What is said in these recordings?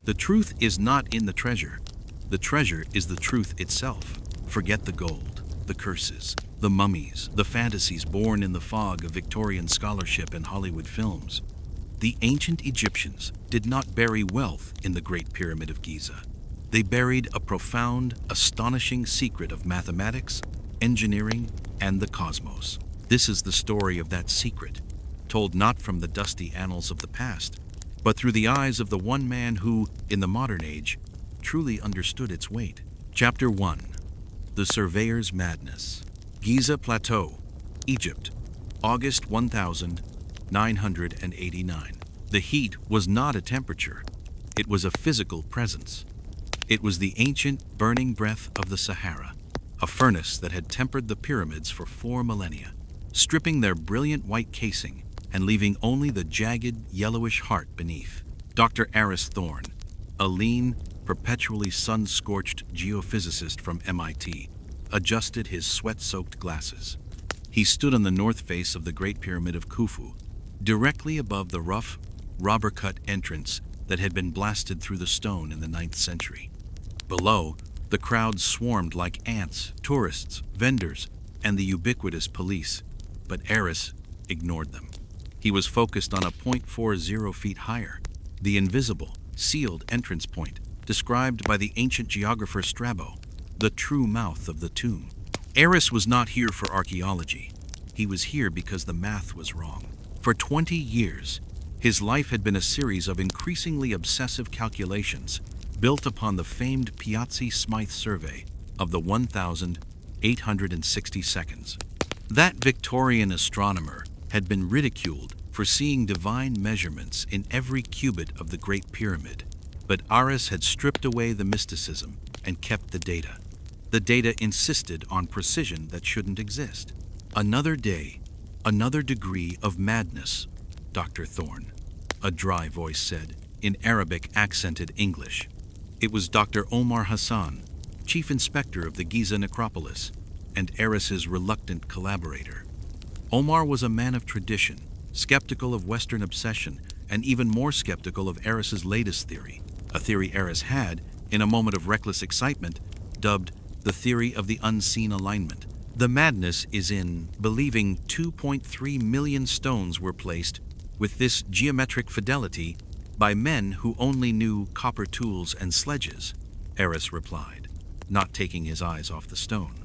The truth is not in the treasure. The treasure is the truth itself. Forget the gold, the curses, the mummies, the fantasies born in the fog of Victorian scholarship and Hollywood films. The ancient Egyptians did not bury wealth in the Great Pyramid of Giza. They buried a profound, astonishing secret of mathematics, engineering, and the cosmos. This is the story of that secret, told not from the dusty annals of the past, but through the eyes of the one man who, in the modern age, truly understood its weight. Chapter 1. The Surveyor's Madness. Giza Plateau, Egypt, August 1989. The heat was not a temperature. It was a physical presence. It was the ancient burning breath of the Sahara, a furnace that had tempered the pyramids for 4 millennia, stripping their brilliant white casing and leaving only the jagged, yellowish heart beneath. Dr. Aris Thorne, a lean, perpetually sun-scorched geophysicist from MIT, adjusted his sweat-soaked glasses. He stood on the north face of the Great Pyramid of Khufu, directly above the rough, robber-cut entrance that had been blasted through the stone in the 9th century. Below, the crowd swarmed like ants, tourists, vendors, and the ubiquitous police, but Aris ignored them. He was focused on a 0.40 feet higher, the invisible, sealed entrance point, described by the ancient geographer Strabo, the true mouth of the tomb. Aris was not here for archaeology. He was here because the math was wrong. For 20 years, his life had been a series of increasingly obsessive calculations built upon the famed Piazzi-Smythe survey of the 1,860 seconds. That Victorian astronomer had been ridiculed for seeing divine measurements in every cubit of the Great Pyramid, but Aris had stripped away the mysticism and kept the data. The data insisted on precision that shouldn't exist. Another day, another degree of madness, Dr. Thorne, a dry voice said, in Arabic-accented English. It was Dr. Omar Hassan, chief inspector of the Giza necropolis, and Aris's reluctant collaborator. Omar was a man of tradition, skeptical of Western obsession, and even more skeptical of Aris's latest theory, a theory Aris had, in a moment of reckless excitement, dubbed the theory of the unseen alignment. The madness is in believing 2.3 million stones were placed with this geometric fidelity by men who only knew copper tools and sledges, Aris replied, not taking his eyes off the stone.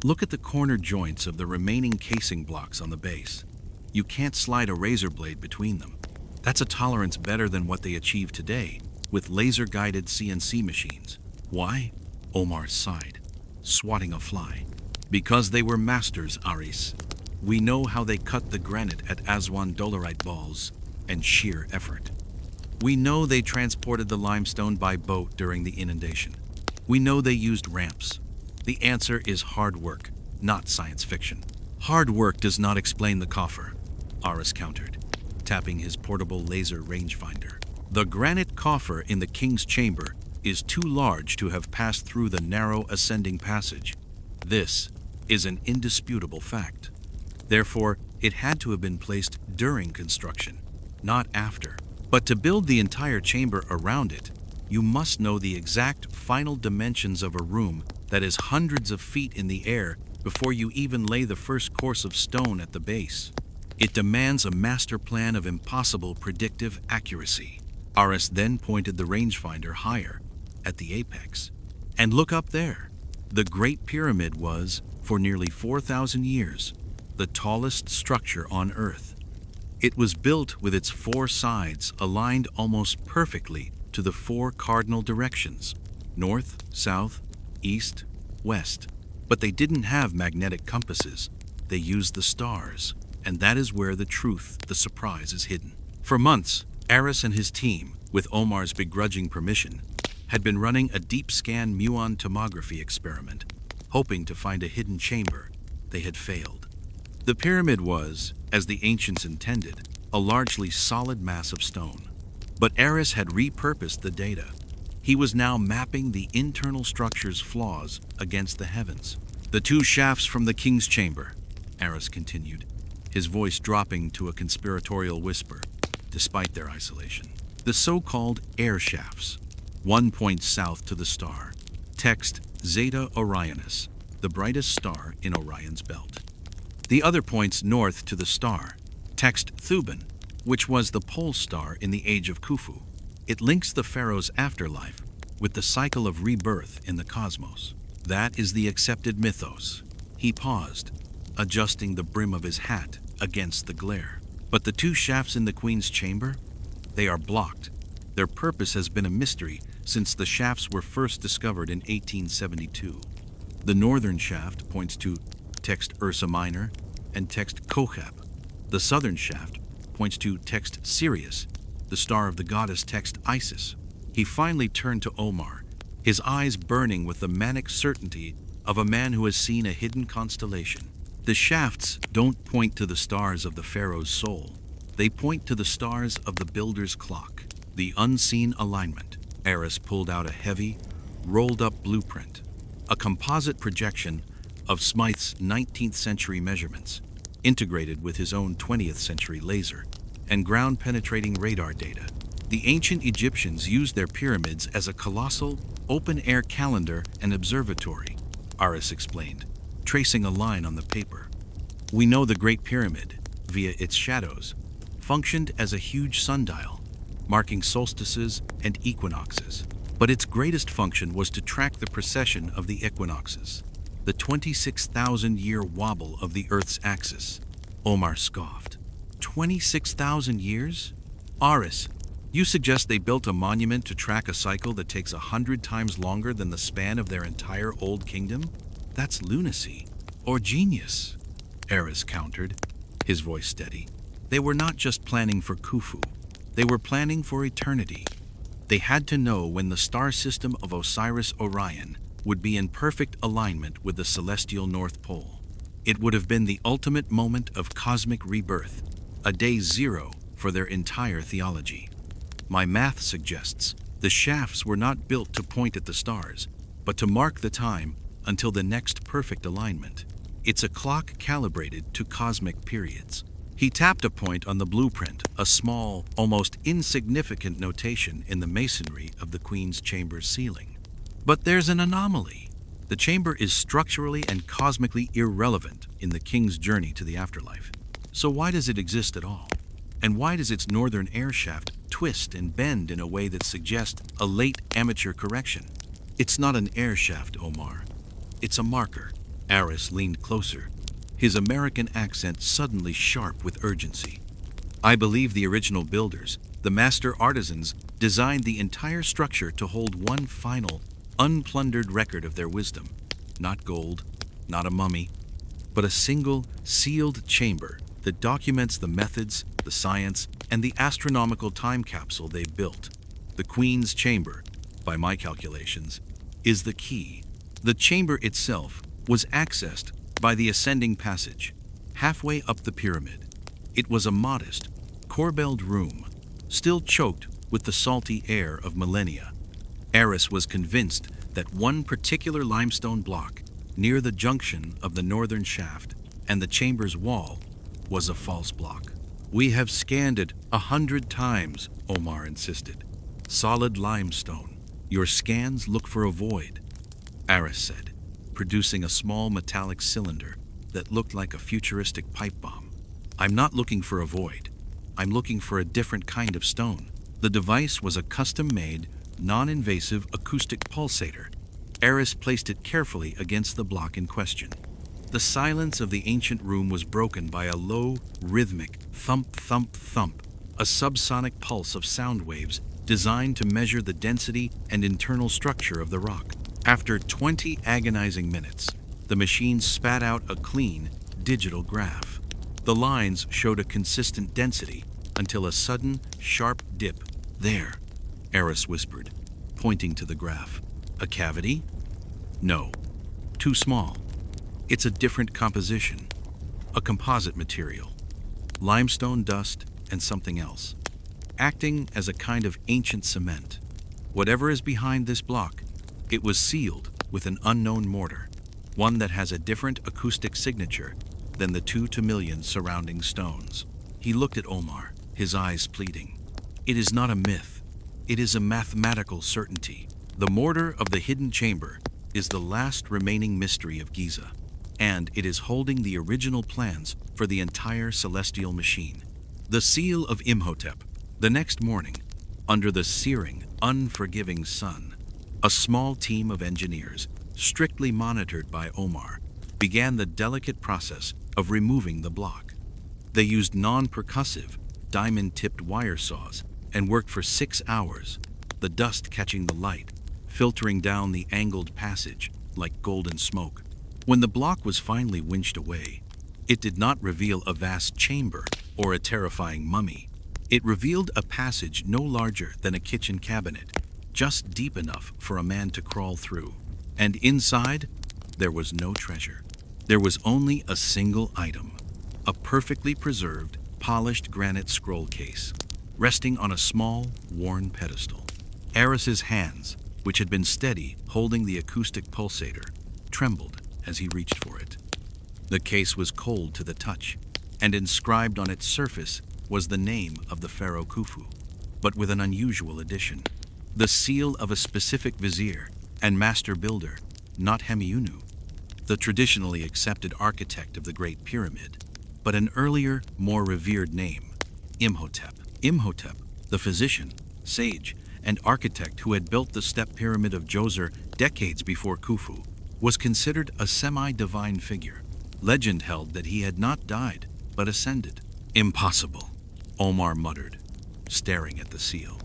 Look at the corner joints of the remaining casing blocks on the base. You can't slide a razor blade between them. That's a tolerance better than what they achieve today with laser-guided CNC machines. Why? Omar sighed, swatting a fly. Because they were masters, Aris. We know how they cut the granite at Aswan dolerite balls and sheer effort. We know they transported the limestone by boat during the inundation. We know they used ramps. The answer is hard work, not science fiction. Hard work does not explain the coffer, Aris countered, tapping his portable laser rangefinder. The granite coffer in the king's chamber is too large to have passed through the narrow ascending passage. This is an indisputable fact. Therefore, it had to have been placed during construction, not after. But to build the entire chamber around it, you must know the exact final dimensions of a room that is hundreds of feet in the air before you even lay the first course of stone at the base. It demands a master plan of impossible predictive accuracy. Aris then pointed the rangefinder higher, at the apex. And look up there. The Great Pyramid was, for nearly 4,000 years, the tallest structure on Earth. It was built with its 4 sides aligned almost perfectly to the 4 cardinal directions, north, south, east, west. But they didn't have magnetic compasses. They used the stars. And that is where the truth, the surprise, is hidden. For months, Aris and his team, with Omar's begrudging permission, had been running a deep scan muon tomography experiment, hoping to find a hidden chamber. They had failed. The pyramid was, as the ancients intended, a largely solid mass of stone. But Aris had repurposed the data. He was now mapping the internal structure's flaws against the heavens. The 2 shafts from the king's chamber, Aris continued, his voice dropping to a conspiratorial whisper, despite their isolation. The so-called air shafts One points south to the star. Text Zeta Orionis, the brightest star in Orion's belt. The other points north to the star. Text Thuban, which was the pole star in the age of Khufu. It links the pharaoh's afterlife with the cycle of rebirth in the cosmos. That is the accepted mythos. He paused, adjusting the brim of his hat against the glare. But the two shafts in the queen's chamber? They are blocked. Their purpose has been a mystery since the shafts were first discovered in 1872. The northern shaft points to text Ursa Minor and text Kochab. The southern shaft points to text Sirius, the star of the goddess text Isis. He finally turned to Omar, his eyes burning with the manic certainty of a man who has seen a hidden constellation. The shafts don't point to the stars of the pharaoh's soul. They point to the stars of the builder's clock, the unseen alignment. Aris pulled out a heavy, rolled-up blueprint, a composite projection of Smythe's 19th century measurements, integrated with his own 20th century laser and ground-penetrating radar data. The ancient Egyptians used their pyramids as a colossal, open-air calendar and observatory, Aris explained, tracing a line on the paper. We know the Great Pyramid, via its shadows, functioned as a huge sundial, marking solstices and equinoxes. But its greatest function was to track the precession of the equinoxes, the 26,000-year wobble of the Earth's axis. Omar scoffed. 26,000 years? Aris, you suggest they built a monument to track a cycle that takes 100 times longer than the span of their entire old kingdom? That's lunacy. Or genius, Aris countered, his voice steady. They were not just planning for Khufu. They were planning for eternity. They had to know when the star system of Osiris-Orion would be in perfect alignment with the celestial North Pole. It would have been the ultimate moment of cosmic rebirth, a day zero for their entire theology. My math suggests the shafts were not built to point at the stars, but to mark the time until the next perfect alignment. It's a clock calibrated to cosmic periods. He tapped a point on the blueprint, a small, almost insignificant notation in the masonry of the Queen's chamber ceiling. But there's an anomaly. The chamber is structurally and cosmically irrelevant in the King's journey to the afterlife. So why does it exist at all? And why does its northern air shaft twist and bend in a way that suggests a late amateur correction? It's not an air shaft, Omar. It's a marker. Aris leaned closer, his American accent suddenly sharp with urgency. I believe the original builders, the master artisans, designed the entire structure to hold one final, unplundered record of their wisdom. Not gold, not a mummy, but a single, sealed chamber that documents the methods, the science, and the astronomical time capsule they built. The Queen's chamber, by my calculations, is the key. The chamber itself was accessed by the ascending passage, halfway up the pyramid. It was a modest, corbelled room, still choked with the salty air of millennia. Aris was convinced that one particular limestone block near the junction of the northern shaft and the chamber's wall was a false block. We have scanned it 100 times, Omar insisted. Solid limestone. Your scans look for a void, Aris said, producing a small metallic cylinder that looked like a futuristic pipe bomb. I'm not looking for a void. I'm looking for a different kind of stone. The device was a custom-made, non-invasive acoustic pulsator. Aris placed it carefully against the block in question. The silence of the ancient room was broken by a low, rhythmic thump, thump, thump, a subsonic pulse of sound waves designed to measure the density and internal structure of the rock. After 20 agonizing minutes, the machine spat out a clean, digital graph. The lines showed a consistent density until a sudden, sharp dip. There, Aris whispered, pointing to the graph. A cavity? No, too small. It's a different composition, a composite material, limestone dust and something else, acting as a kind of ancient cement. Whatever is behind this block, it was sealed with an unknown mortar, one that has a different acoustic signature than the 2 to million surrounding stones. He looked at Omar, his eyes pleading. It is not a myth. It is a mathematical certainty. The mortar of the hidden chamber is the last remaining mystery of Giza, and it is holding the original plans for the entire celestial machine. The seal of Imhotep. The next morning, under the searing, unforgiving sun, a small team of engineers, strictly monitored by Omar, began the delicate process of removing the block. They used non-percussive, diamond-tipped wire saws and worked for 6 hours, the dust catching the light, filtering down the angled passage like golden smoke. When the block was finally winched away, it did not reveal a vast chamber or a terrifying mummy. It revealed a passage no larger than a kitchen cabinet, just deep enough for a man to crawl through. And inside, there was no treasure. There was only a single item, a perfectly preserved, polished granite scroll case, resting on a small, worn pedestal. Aris's hands, which had been steady holding the acoustic pulsator, trembled as he reached for it. The case was cold to the touch, and inscribed on its surface was the name of the pharaoh Khufu, but with an unusual addition: the seal of a specific vizier and master builder, not Hemiunu, the traditionally accepted architect of the Great Pyramid, but an earlier, more revered name, Imhotep. Imhotep, the physician, sage, and architect who had built the step pyramid of Djoser decades before Khufu, was considered a semi-divine figure. Legend held that he had not died, but ascended. Impossible, Omar muttered, staring at the seal.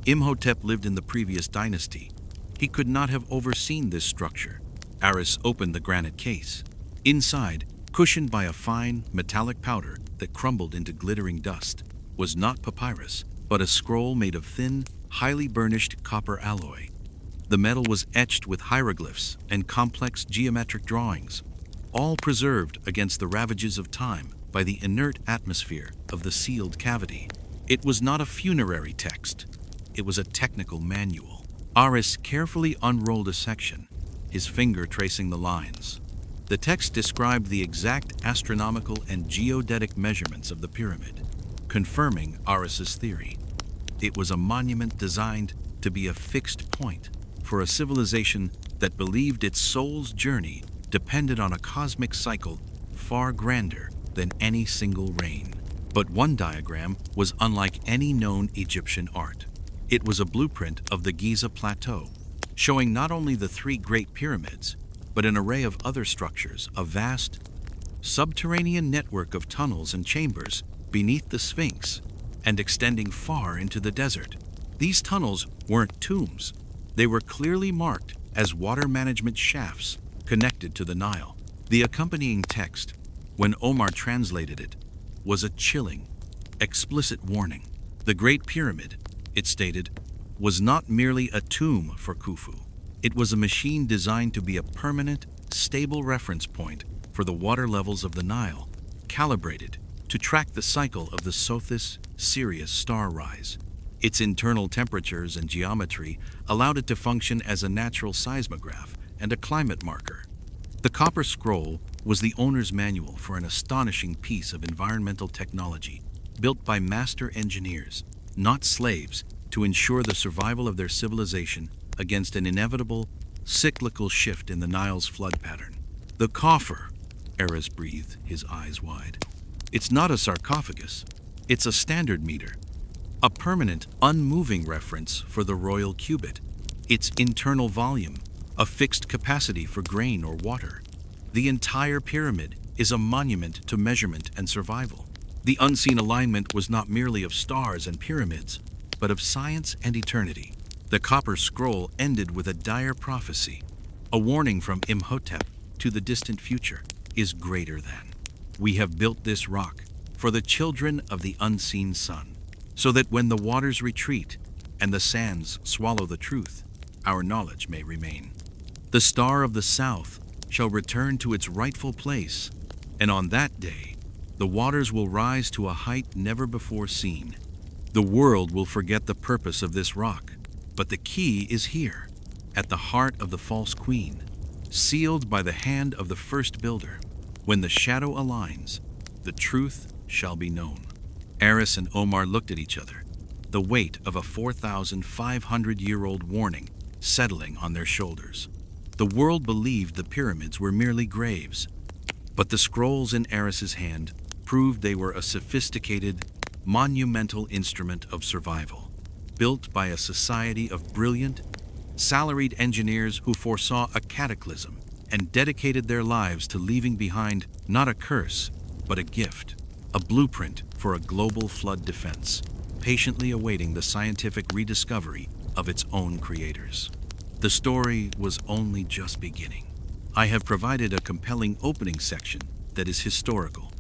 Imhotep lived in the previous dynasty. He could not have overseen this structure. Aris opened the granite case. Inside, cushioned by a fine, metallic powder that crumbled into glittering dust, was not papyrus, but a scroll made of thin, highly burnished copper alloy. The metal was etched with hieroglyphs and complex geometric drawings, all preserved against the ravages of time by the inert atmosphere of the sealed cavity. It was not a funerary text. It was a technical manual. Aris carefully unrolled a section, his finger tracing the lines. The text described the exact astronomical and geodetic measurements of the pyramid, confirming Aris's theory. It was a monument designed to be a fixed point for a civilization that believed its soul's journey depended on a cosmic cycle far grander than any single reign. But one diagram was unlike any known Egyptian art. It was a blueprint of the Giza Plateau, showing not only the 3 Great Pyramids, but an array of other structures, a vast, subterranean network of tunnels and chambers beneath the Sphinx and extending far into the desert. These tunnels weren't tombs. They were clearly marked as water management shafts connected to the Nile. The accompanying text, when Omar translated it, was a chilling, explicit warning. The Great Pyramid, it stated, was not merely a tomb for Khufu. It was a machine designed to be a permanent, stable reference point for the water levels of the Nile, calibrated to track the cycle of the Sothis-Sirius star rise. Its internal temperatures and geometry allowed it to function as a natural seismograph and a climate marker. The copper scroll was the owner's manual for an astonishing piece of environmental technology built by master engineers, not slaves, to ensure the survival of their civilization against an inevitable, cyclical shift in the Nile's flood pattern. The coffer, Aris breathed, his eyes wide. It's not a sarcophagus. It's a standard meter, a permanent, unmoving reference for the royal cubit, its internal volume, a fixed capacity for grain or water. The entire pyramid is a monument to measurement and survival. The unseen alignment was not merely of stars and pyramids, but of science and eternity. The copper scroll ended with a dire prophecy. A warning from Imhotep to the distant future is greater than. We have built this rock for the children of the unseen sun, so that when the waters retreat and the sands swallow the truth, our knowledge may remain. The star of the south shall return to its rightful place, and on that day, the waters will rise to a height never before seen. The world will forget the purpose of this rock, but the key is here, at the heart of the false queen, sealed by the hand of the first builder. When the shadow aligns, the truth shall be known. Aris and Omar looked at each other. the weight of a 4,500-year-old warning settling on their shoulders. The world believed the pyramids were merely graves, but the scrolls in Aris's hand proved they were a sophisticated, monumental instrument of survival, built by a society of brilliant, salaried engineers who foresaw a cataclysm and dedicated their lives to leaving behind not a curse, but a gift, a blueprint for a global flood defense, patiently awaiting the scientific rediscovery of its own creators. The story was only just beginning. I have provided a compelling opening section that is historical,